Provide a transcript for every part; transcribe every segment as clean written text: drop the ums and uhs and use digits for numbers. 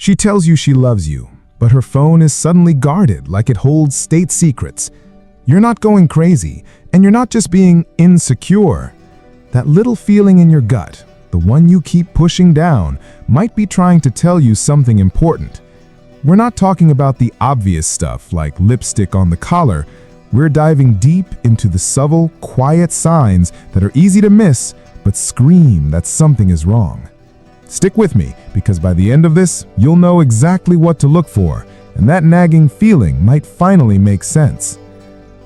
She tells you she loves you, but her phone is suddenly guarded like it holds state secrets. You're not going crazy, and you're not just being insecure. That little feeling in your gut, the one you keep pushing down, might be trying to tell you something important. We're not talking about the obvious stuff like lipstick on the collar. We're diving deep into the subtle, quiet signs that are easy to miss but scream that something is wrong. Stick with me, because by the end of this, you'll know exactly what to look for, and that nagging feeling might finally make sense.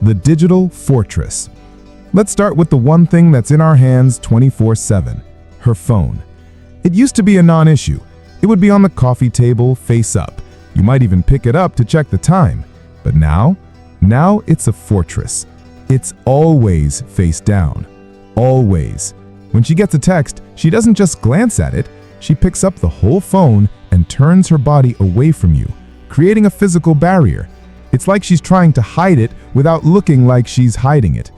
The digital fortress. Let's start with the one thing that's in our hands 24/7, her phone. It used to be a non-issue. It would be on the coffee table, face up. You might even pick it up to check the time. But now it's a fortress. It's always face down. Always. When she gets a text, she doesn't just glance at it. She picks up the whole phone and turns her body away from you, creating a physical barrier. It's like she's trying to hide it without looking like she's hiding it.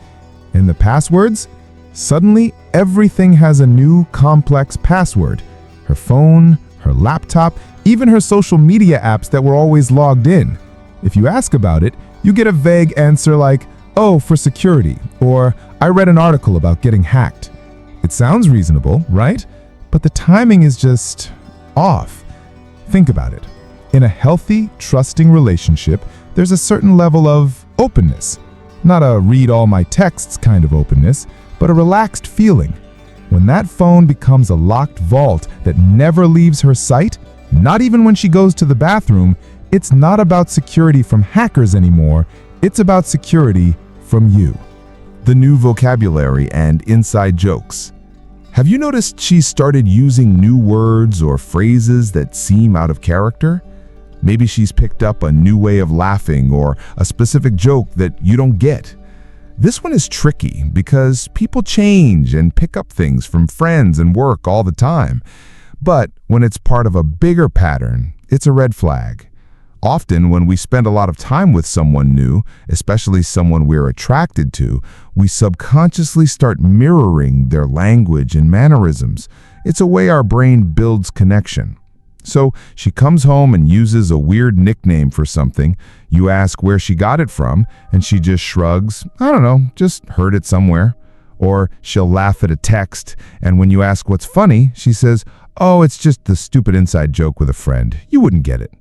And the passwords? Suddenly, everything has a new complex password. Her phone, her laptop, even her social media apps that were always logged in. If you ask about it, you get a vague answer like, "Oh, for security," or "I read an article about getting hacked." It sounds reasonable, right? But the timing is just off. Think about it. In a healthy, trusting relationship, there's a certain level of openness. Not a read all my texts kind of openness, but a relaxed feeling. When that phone becomes a locked vault that never leaves her sight, not even when she goes to the bathroom, it's not about security from hackers anymore, it's about security from you. The new vocabulary and inside jokes. Have you noticed she's started using new words or phrases that seem out of character? Maybe she's picked up a new way of laughing or a specific joke that you don't get. This one is tricky because people change and pick up things from friends and work all the time. But when it's part of a bigger pattern, it's a red flag. Often when we spend a lot of time with someone new, especially someone we're attracted to, we subconsciously start mirroring their language and mannerisms. It's a way our brain builds connection. So she comes home and uses a weird nickname for something. You ask where she got it from, and she just shrugs, "I don't know, just heard it somewhere." Or she'll laugh at a text, and when you ask what's funny, she says, "Oh, it's just the stupid inside joke with a friend. You wouldn't get it."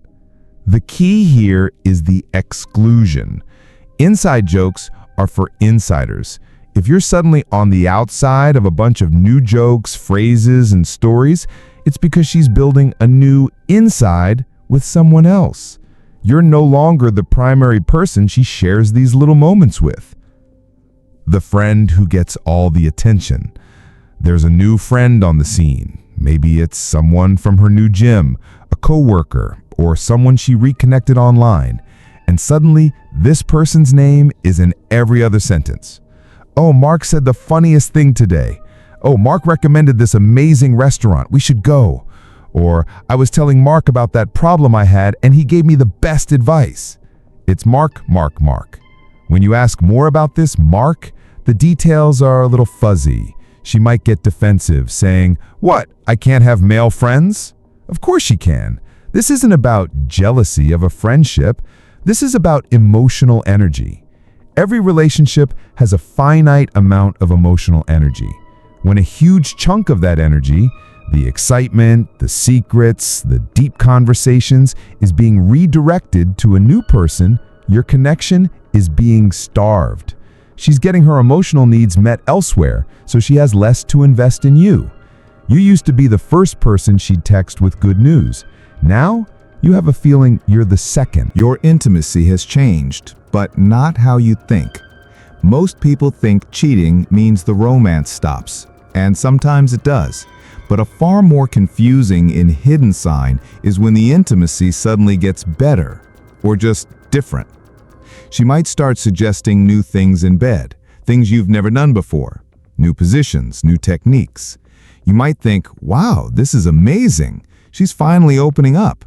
The key here is the exclusion. Inside jokes are for insiders. If you're suddenly on the outside of a bunch of new jokes, phrases, and stories, it's because she's building a new inside with someone else. You're no longer the primary person she shares these little moments with. The friend who gets all the attention. There's a new friend on the scene. Maybe it's someone from her new gym, a coworker, or someone she reconnected online. And suddenly, this person's name is in every other sentence. "Oh, Mark said the funniest thing today." "Oh, Mark recommended this amazing restaurant. We should go." Or, "I was telling Mark about that problem I had and he gave me the best advice." It's Mark, Mark, Mark. When you ask more about this Mark, the details are a little fuzzy. She might get defensive, saying, "What, I can't have male friends?" Of course she can. This isn't about jealousy of a friendship. This is about emotional energy. Every relationship has a finite amount of emotional energy. When a huge chunk of that energy, the excitement, the secrets, the deep conversations, is being redirected to a new person, your connection is being starved. She's getting her emotional needs met elsewhere, so she has less to invest in you. You used to be the first person she'd text with good news. Now, you have a feeling you're the second. Your intimacy has changed, but not how you think. Most people think cheating means the romance stops, and sometimes it does. But a far more confusing and hidden sign is when the intimacy suddenly gets better, or just different. She might start suggesting new things in bed, things you've never done before, new positions, new techniques. You might think, "Wow, this is amazing. She's finally opening up."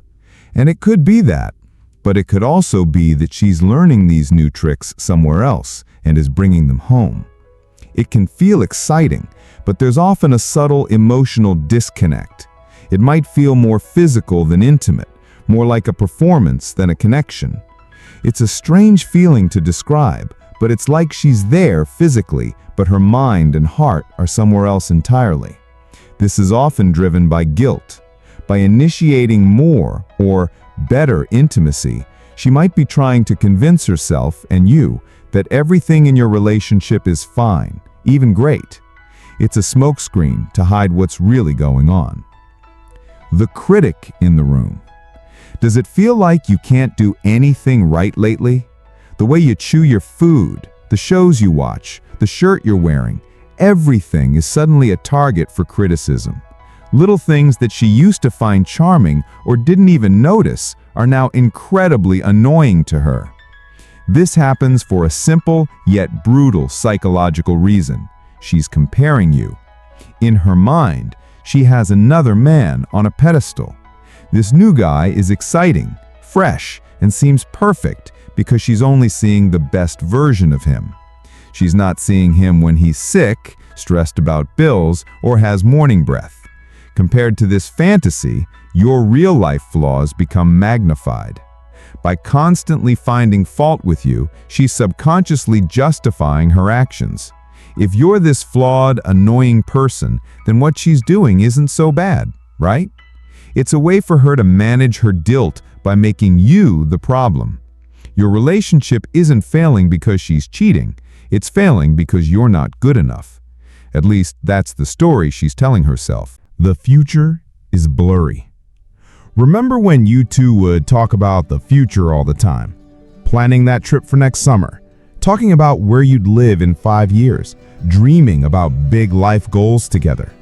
And it could be that, but it could also be that she's learning these new tricks somewhere else and is bringing them home. It can feel exciting, but there's often a subtle emotional disconnect. It might feel more physical than intimate, more like a performance than a connection. It's a strange feeling to describe, but it's like she's there physically, but her mind and heart are somewhere else entirely. This is often driven by guilt. By initiating more or better intimacy, she might be trying to convince herself and you that everything in your relationship is fine, even great. It's a smokescreen to hide what's really going on. The critic in the room. Does it feel like you can't do anything right lately? The way you chew your food, the shows you watch, the shirt you're wearing, everything is suddenly a target for criticism. Little things that she used to find charming or didn't even notice are now incredibly annoying to her. This happens for a simple yet brutal psychological reason. She's comparing you. In her mind, she has another man on a pedestal. This new guy is exciting, fresh, and seems perfect because she's only seeing the best version of him. She's not seeing him when he's sick, stressed about bills, or has morning breath. Compared to this fantasy, your real-life flaws become magnified. By constantly finding fault with you, she's subconsciously justifying her actions. If you're this flawed, annoying person, then what she's doing isn't so bad, right? It's a way for her to manage her guilt by making you the problem. Your relationship isn't failing because she's cheating. It's failing because you're not good enough. At least that's the story she's telling herself. The future is blurry. Remember when you two would talk about the future all the time? Planning that trip for next summer, talking about where you'd live in 5 years, dreaming about big life goals together.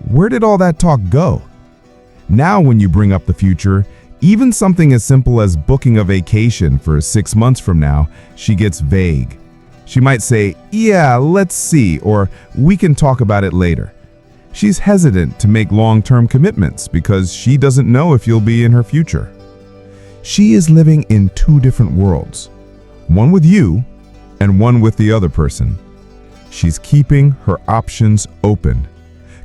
Where did all that talk go? Now when you bring up the future, even something as simple as booking a vacation for 6 months from now, she gets vague. She might say, "Yeah, let's see," or "We can talk about it later." She's hesitant to make long-term commitments because she doesn't know if you'll be in her future. She is living in 2 different worlds, one with you and one with the other person. She's keeping her options open.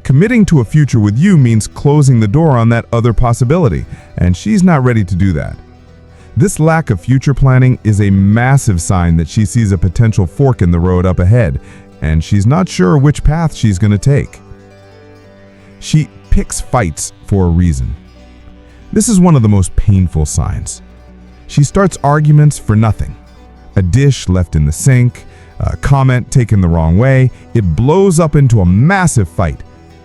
Committing to a future with you means closing the door on that other possibility, and she's not ready to do that. This lack of future planning is a massive sign that she sees a potential fork in the road up ahead, and she's not sure which path she's going to take. She picks fights for a reason. This is one of the most painful signs. She starts arguments for nothing. A dish left in the sink, a comment taken the wrong way, it blows up into a massive fight.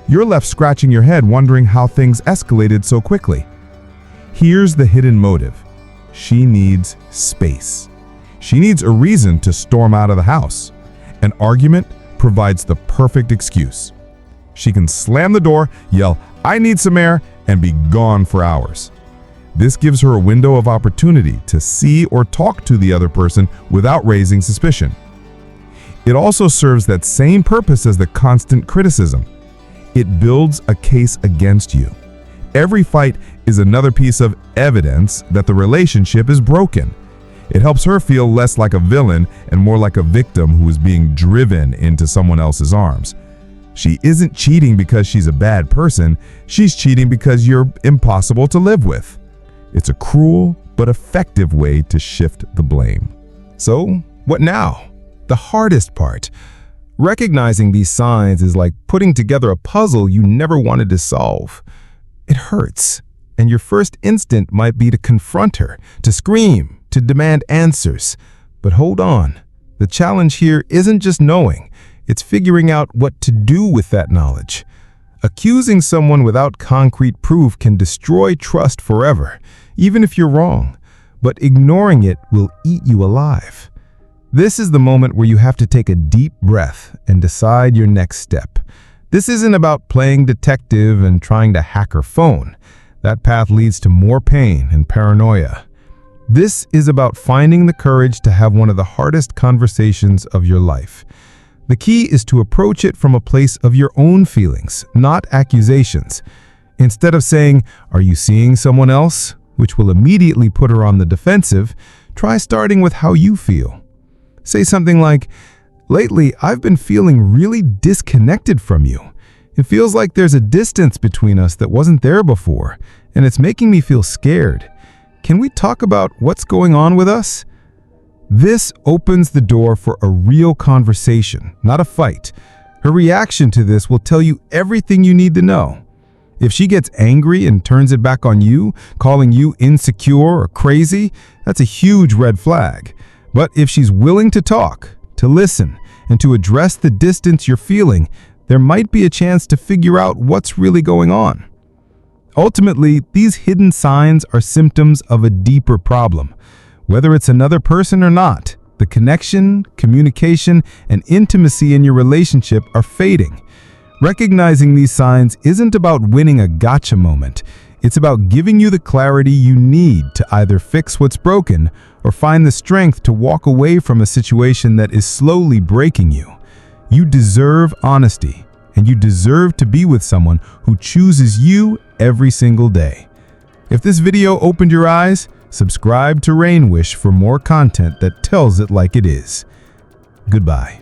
You're left scratching your head wondering how things escalated so quickly. Here's the hidden motive. She needs space. She needs a reason to storm out of the house. An argument provides the perfect excuse. She can slam the door, yell, "I need some air," and be gone for hours. This gives her a window of opportunity to see or talk to the other person without raising suspicion. It also serves that same purpose as the constant criticism. It builds a case against you. Every fight is another piece of evidence that the relationship is broken. It helps her feel less like a villain and more like a victim who is being driven into someone else's arms. She isn't cheating because she's a bad person. She's cheating because you're impossible to live with. It's a cruel but effective way to shift the blame. So, what now? The hardest part. Recognizing these signs is like putting together a puzzle you never wanted to solve. It hurts, and your first instinct might be to confront her, to scream, to demand answers. But hold on. The challenge here isn't just knowing, it's figuring out what to do with that knowledge. Accusing someone without concrete proof can destroy trust forever, even if you're wrong. But ignoring it will eat you alive. This is the moment where you have to take a deep breath and decide your next step. This isn't about playing detective and trying to hack her phone. That path leads to more pain and paranoia. This is about finding the courage to have one of the hardest conversations of your life. The key is to approach it from a place of your own feelings, not accusations. Instead of saying, "Are you seeing someone else?" which will immediately put her on the defensive, try starting with how you feel. Say something like, "Lately, I've been feeling really disconnected from you. It feels like there's a distance between us that wasn't there before, and it's making me feel scared. Can we talk about what's going on with us? This opens the door for a real conversation, not a fight. Her reaction to this will tell you everything you need to know. If she gets angry and turns it back on you, calling you insecure or crazy, that's a huge red flag. But if she's willing to talk, to listen, and to address the distance you're feeling, there might be a chance to figure out what's really going on. Ultimately, these hidden signs are symptoms of a deeper problem. Whether it's another person or not, the connection, communication, and intimacy in your relationship are fading. Recognizing these signs isn't about winning a gotcha moment. It's about giving you the clarity you need to either fix what's broken or find the strength to walk away from a situation that is slowly breaking you. You deserve honesty, and you deserve to be with someone who chooses you every single day. If this video opened your eyes, subscribe to RainWish for more content that tells it like it is. Goodbye.